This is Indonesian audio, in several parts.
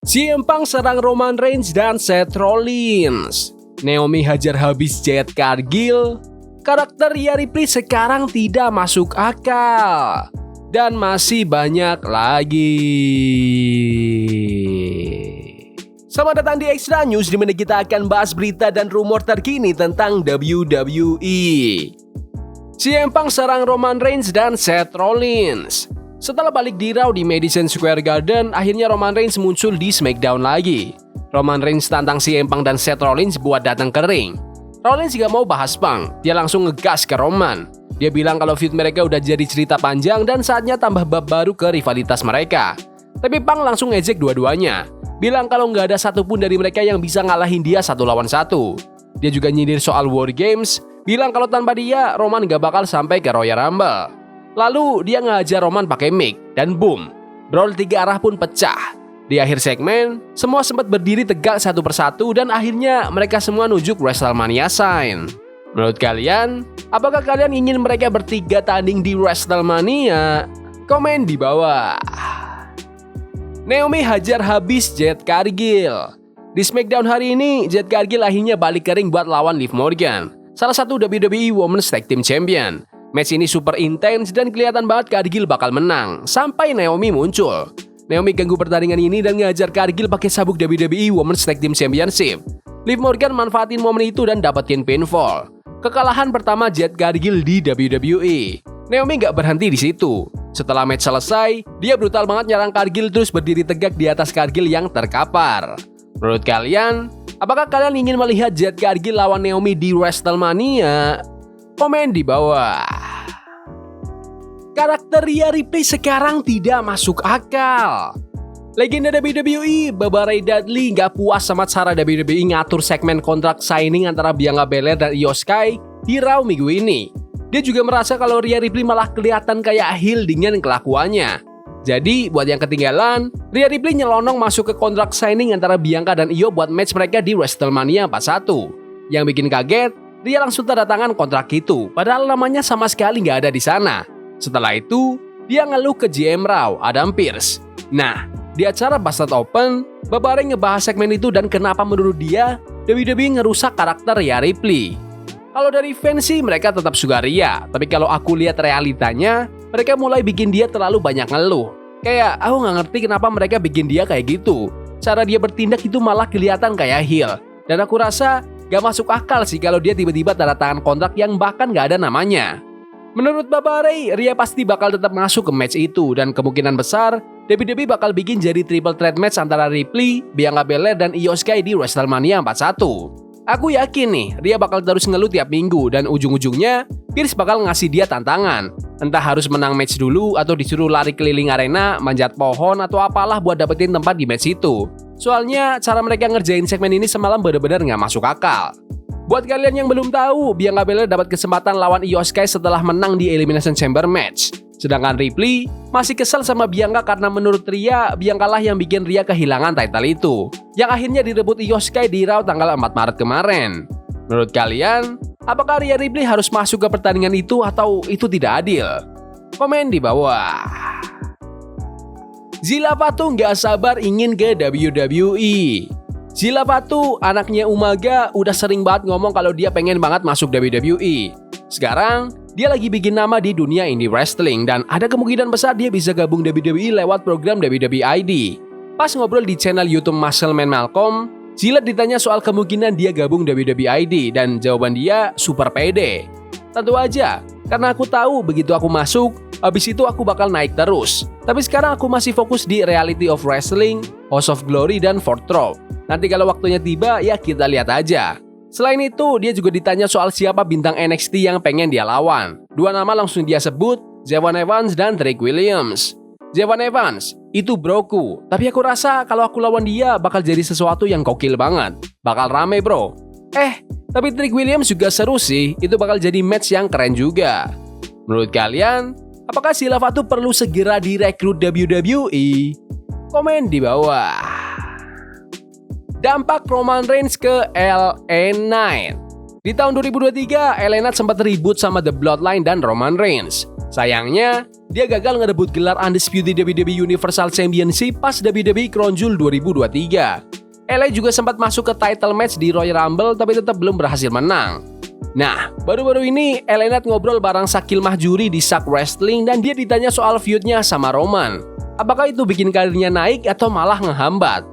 CM Punk serang Roman Reigns dan Seth Rollins. Naomi hajar habis Jade Cargill. Karakter Rhea Ripley sekarang tidak masuk akal. Dan masih banyak lagi. Selamat datang di Extra News, di mana kita akan bahas berita dan rumor terkini tentang WWE. CM Punk serang Roman Reigns dan Seth Rollins. Setelah balik di Raw di Madison Square Garden, akhirnya Roman Reigns muncul di SmackDown lagi. Roman Reigns tantang CM Punk dan Seth Rollins buat datang ke ring. Rollins gak mau bahas Punk, dia langsung ngegas ke Roman. Dia bilang kalau feud mereka udah jadi cerita panjang dan saatnya tambah bab baru ke rivalitas mereka. Tapi Punk langsung ngejek dua-duanya, bilang kalau nggak ada satupun dari mereka yang bisa ngalahin dia 1 lawan 1. Dia juga nyindir soal War Games, bilang kalau tanpa dia Roman gak bakal sampai ke Royal Rumble. Lalu dia ngajar Roman pakai mic dan boom, brawl 3 arah pun pecah. Di akhir segmen, semua sempat berdiri tegak satu persatu dan akhirnya mereka semua nunjuk WrestleMania sign. Menurut kalian, apakah kalian ingin mereka bertiga tanding di WrestleMania? Komen di bawah. Naomi hajar habis Jade Cargill. Di SmackDown hari ini, Jade Cargill akhirnya balik ke ring buat lawan Liv Morgan, salah satu WWE Women's Tag Team Champion. Match ini super intens dan kelihatan banget Cargill bakal menang, sampai Naomi muncul. Naomi ganggu pertandingan ini dan ngajar Cargill pakai sabuk WWE Women's Tag Team Championship. Liv Morgan manfaatin momen itu dan dapetin pinfall. Kekalahan pertama Jade Cargill di WWE. Naomi gak berhenti di situ. Setelah match selesai, dia brutal banget nyerang Cargill terus berdiri tegak di atas Cargill yang terkapar. Menurut kalian, apakah kalian ingin melihat Jade Cargill lawan Naomi di WrestleMania? Komen di bawah. Karakter Rhea Ripley sekarang tidak masuk akal. Legenda WWE, Baba Ray Dudley gak puas sama cara WWE ngatur segmen kontrak signing antara Bianca Belair dan Io Sky di Raw minggu ini. Dia juga merasa kalau Rhea Ripley malah kelihatan kayak heel dengan kelakuannya. Jadi, buat yang ketinggalan, Rhea Ripley nyelonong masuk ke kontrak signing antara Bianca dan Io buat match mereka di WrestleMania 41. Yang bikin kaget, Rhea langsung tanda tangan kontrak itu, padahal namanya sama sekali nggak ada di sana. Setelah itu, dia ngeluh ke GM Raw, Adam Pearce. Nah, di acara Busted Open, Baba Ray ngebahas segmen itu dan kenapa menurut dia, WWE ngerusak karakter Rhea Ripley. Kalau dari fans sih mereka tetap suka Rhea, tapi kalau aku lihat realitanya, mereka mulai bikin dia terlalu banyak ngeluh. Kayak, aku nggak ngerti kenapa mereka bikin dia kayak gitu. Cara dia bertindak itu malah kelihatan kayak heel. Dan aku rasa gak masuk akal sih kalau dia tiba-tiba tanda tangan kontrak yang bahkan gak ada namanya. Menurut Baba Ray, Rhea pasti bakal tetap masuk ke match itu dan kemungkinan besar WWE bakal bikin jadi triple threat match antara Ripley, Bianca Belair, dan Io Sky di WrestleMania 41. Aku yakin nih, Rhea bakal terus ngeluh tiap minggu dan ujung-ujungnya Pearce bakal ngasih dia tantangan. Entah harus menang match dulu atau disuruh lari keliling arena, manjat pohon atau apalah buat dapetin tempat di match itu. Soalnya cara mereka ngerjain segmen ini semalam bener-bener gak masuk akal. Buat kalian yang belum tahu, Bianca Belair dapat kesempatan lawan Io Sky setelah menang di Elimination Chamber match. Sedangkan Ripley masih kesal sama Bianca karena menurut Rhea, Bianca lah yang bikin Rhea kehilangan title itu, yang akhirnya direbut Io Sky di Raw tanggal 4 Maret kemarin. Menurut kalian, apakah Rhea Ripley harus masuk ke pertandingan itu atau itu tidak adil? Komen di bawah. Zilla Fatu nggak sabar ingin ke WWE. Zilla Fatu, anaknya Umaga, udah sering banget ngomong kalau dia pengen banget masuk WWE. Sekarang, dia lagi bikin nama di dunia indie wrestling dan ada kemungkinan besar dia bisa gabung WWE lewat program WWE ID. Pas ngobrol di channel YouTube Muscleman Malcolm, Zilla ditanya soal kemungkinan dia gabung WWE ID dan jawaban dia super pede. Tentu aja, karena aku tahu begitu aku masuk, habis itu aku bakal naik terus. Tapi sekarang aku masih fokus di Reality of Wrestling, House of Glory, dan Fort Row. Nanti kalau waktunya tiba, ya kita lihat aja. Selain itu, dia juga ditanya soal siapa bintang NXT yang pengen dia lawan. 2 nama langsung dia sebut, Javon Evans dan Trick Williams. Javon Evans, itu broku. Tapi aku rasa kalau aku lawan dia bakal jadi sesuatu yang gokil banget. Bakal rame bro. Tapi Trick Williams juga seru sih. Itu bakal jadi match yang keren juga. Menurut kalian, apakah Zilla Fatu perlu segera direkrut WWE? Komen di bawah. Dampak Roman Reigns ke LA Knight. Di tahun 2023, LA Knight sempat ribut sama The Bloodline dan Roman Reigns. Sayangnya, dia gagal ngerebut gelar Undisputed WWE Universal Championship pas WWE Crown Jewel 2023. LA juga sempat masuk ke title match di Royal Rumble tapi tetap belum berhasil menang. Nah, baru-baru ini LA Knight ngobrol bareng Shakil Mahjuri di Shark Wrestling dan dia ditanya soal feud-nya sama Roman. Apakah itu bikin karirnya naik atau malah ngehambat?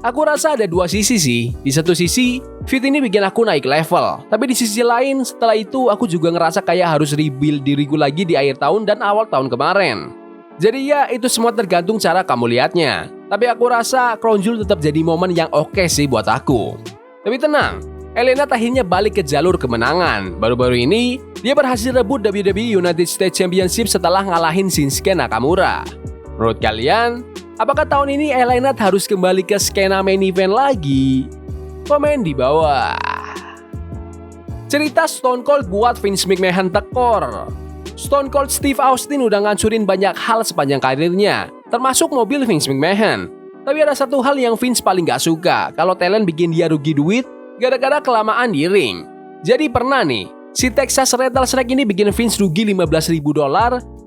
Aku rasa ada dua sisi sih. Di satu sisi, feud ini bikin aku naik level. Tapi di sisi lain, setelah itu aku juga ngerasa kayak harus rebuild diriku lagi di akhir tahun dan awal tahun kemarin. Jadi ya, itu semua tergantung cara kamu lihatnya. Tapi aku rasa Crown Jewel tetap jadi momen yang oke sih buat aku. Tapi tenang, LA Knight akhirnya balik ke jalur kemenangan. Baru-baru ini, dia berhasil rebut WWE United States Championship setelah ngalahin Shinsuke Nakamura. Menurut kalian, apakah tahun ini LA Knight harus kembali ke skena main event lagi? Komen di bawah. Cerita Stone Cold buat Vince McMahon tekor. Stone Cold Steve Austin udah ngancurin banyak hal sepanjang karirnya, termasuk mobil Vince McMahon. Tapi ada satu hal yang Vince paling gak suka, kalau talent bikin dia rugi duit gara-gara kelamaan di ring. Jadi pernah nih, si Texas Rattlesnake ini bikin Vince rugi $15.000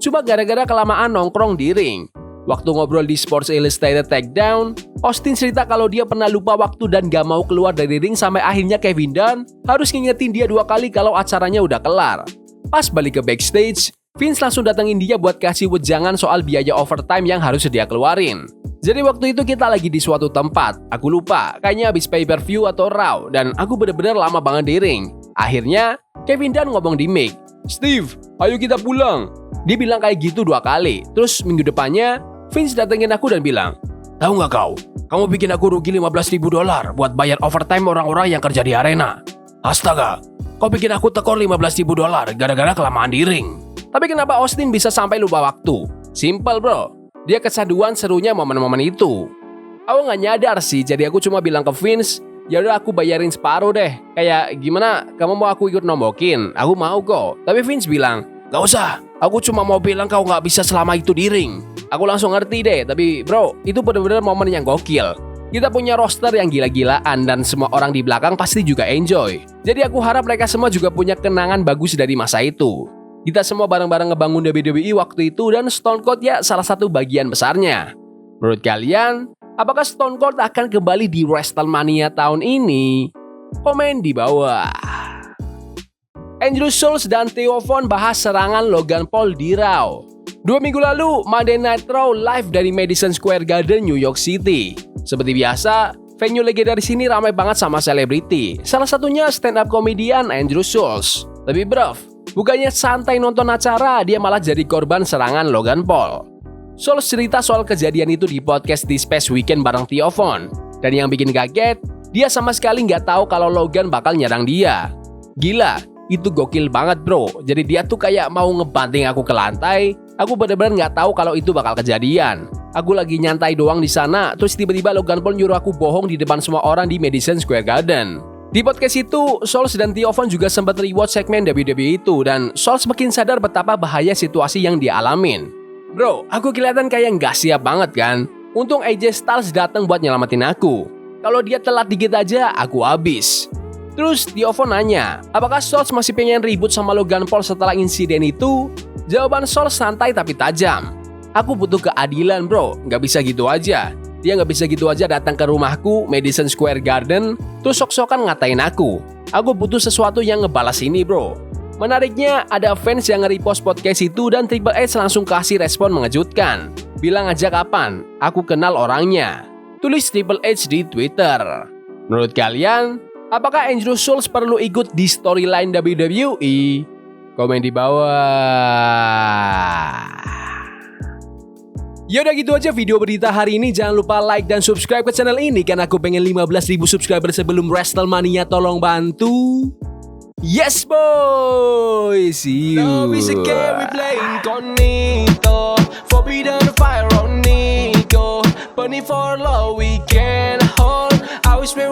cuma gara-gara kelamaan nongkrong di ring. Waktu ngobrol di Sports Illustrated Takedown, Austin cerita kalau dia pernah lupa waktu dan gak mau keluar dari ring sampai akhirnya Kevin Dunn harus ngingetin dia 2 kali kalau acaranya udah kelar. Pas balik ke backstage, Vince langsung datengin dia buat kasih wejangan soal biaya overtime yang harus dia keluarin. Jadi waktu itu kita lagi di suatu tempat, aku lupa, kayaknya habis pay-per-view atau Raw, dan aku bener-bener lama banget di ring. Akhirnya, Kevin Dunn ngomong di mic, "Steve, ayo kita pulang." Dia bilang kayak gitu 2 kali, terus minggu depannya, Vince datengin aku dan bilang, "Tahu nggak kau, kamu bikin aku rugi $15.000 buat bayar overtime orang-orang yang kerja di arena. Astaga, kau bikin aku tekor $15.000 gara-gara kelamaan di ring." Tapi kenapa Austin bisa sampai lupa waktu? Simple bro, dia kecanduan serunya momen-momen itu. Aku nggak nyadar sih, jadi aku cuma bilang ke Vince, "Ya udah aku bayarin separuh deh. Kayak gimana, kamu mau aku ikut nombokin? Aku mau kok." Tapi Vince bilang, "Gak usah, aku cuma mau bilang kau nggak bisa selama itu di ring." Aku langsung ngerti deh, tapi bro, itu bener-bener momen yang gokil. Kita punya roster yang gila-gilaan dan semua orang di belakang pasti juga enjoy. Jadi aku harap mereka semua juga punya kenangan bagus dari masa itu. Kita semua bareng-bareng ngebangun WWE waktu itu dan Stone Cold ya salah satu bagian besarnya. Menurut kalian, apakah Stone Cold akan kembali di WrestleMania tahun ini? Komen di bawah. Andrew Schulz dan Theo Von bahas serangan Logan Paul di Raw. 2 minggu lalu, Monday Night Raw live dari Madison Square Garden, New York City. Seperti biasa, venue legendaris ini ramai banget sama selebriti. Salah satunya stand-up comedian Andrew Schulz. Tapi bruv, bukannya santai nonton acara, dia malah jadi korban serangan Logan Paul. Schulz cerita soal kejadian itu di podcast di Space Weekend bareng Theo Von. Dan yang bikin kaget, dia sama sekali nggak tahu kalau Logan bakal nyerang dia. Gila, itu gokil banget bro. Jadi dia tuh kayak mau ngebanting aku ke lantai. Aku bener-bener nggak tahu kalau itu bakal kejadian. Aku lagi nyantai doang di sana, terus tiba-tiba Logan Paul nyuruh aku bohong di depan semua orang di Madison Square Garden. Di podcast itu, Schulz dan Theo Von juga sempat rewatch segmen WWE itu dan Schulz makin sadar betapa bahaya situasi yang dia alamin. Bro, aku kelihatan kayak nggak siap banget kan? Untung AJ Styles datang buat nyelamatin aku. Kalau dia telat dikit aja, aku habis. Terus Theo Von nanya, apakah Schulz masih pengen ribut sama Logan Paul setelah insiden itu? Jawaban Schulz santai tapi tajam. Aku butuh keadilan bro, nggak bisa gitu aja. Dia nggak bisa gitu aja datang ke rumahku, Madison Square Garden, terus sok-sokan ngatain aku. Aku butuh sesuatu yang ngebalas ini bro. Menariknya, ada fans yang nge-repost podcast itu dan Triple H langsung kasih respon mengejutkan. Bilang aja kapan, aku kenal orangnya. Tulis Triple H di Twitter. Menurut kalian, apakah Andrew Schulz perlu ikut di storyline WWE? Komen di bawah. Ya udah gitu aja video berita hari ini. Jangan lupa like dan subscribe ke channel ini karena aku pengen 15.000 subscriber sebelum WrestleMania. Tolong bantu. Yes boy, see you. Love is a game we play incognito. Forbidden fire on Nico. Burning for love we can hold. I wish we